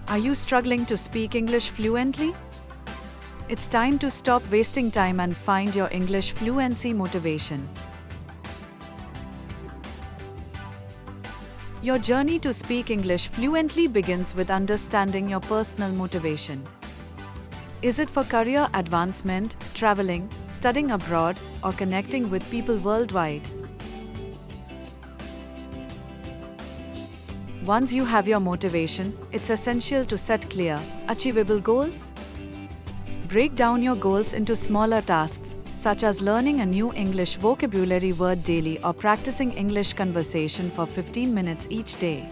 Are you struggling to speak English fluently? It's time to stop wasting time and find your English fluency motivation. Your journey to speak English fluently begins with understanding your personal motivation. Is it for career advancement, traveling, studying abroad, or connecting with people worldwide? Once you have your motivation, it's essential to set clear, achievable goals. Break down your goals into smaller tasks, such as learning a new English vocabulary word daily or practicing English conversation for 15 minutes each day.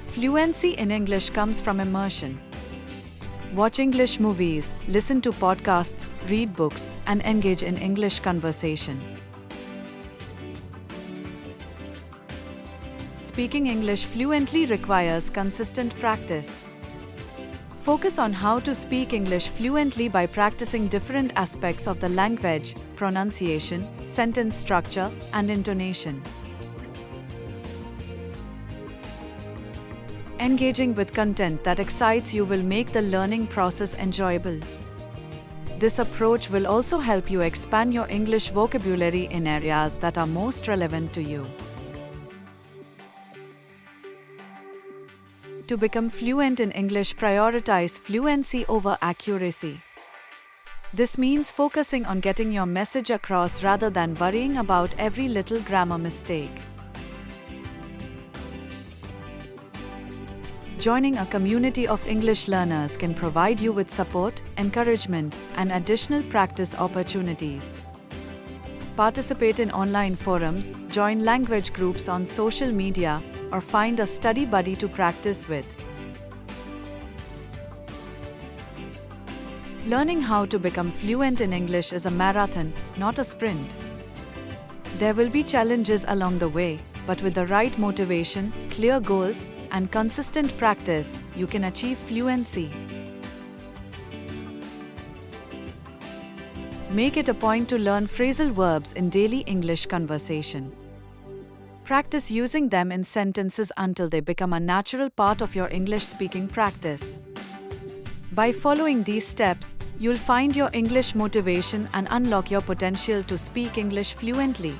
Fluency in English comes from immersion. Watch English movies, listen to podcasts, read books, and engage in English conversation. Speaking English fluently requires consistent practice. Focus on how to speak English fluently by practicing different aspects of the language, pronunciation, sentence structure, and intonation. Engaging with content that excites you will make the learning process enjoyable. This approach will also help you expand your English vocabulary in areas that are most relevant to you. To become fluent in English, prioritize fluency over accuracy. This means focusing on getting your message across rather than worrying about every little grammar mistake. Joining a community of English learners can provide you with support, encouragement, and additional practice opportunities. Participate in online forums, join language groups on social media, or find a study buddy to practice with. Learning how to become fluent in English is a marathon, not a sprint. There will be challenges along the way, but with the right motivation, clear goals, and consistent practice, you can achieve fluency. Make it a point to learn phrasal verbs in daily English conversation. Practice using them in sentences until they become a natural part of your English speaking practice. By following these steps, you'll find your English motivation and unlock your potential to speak English fluently.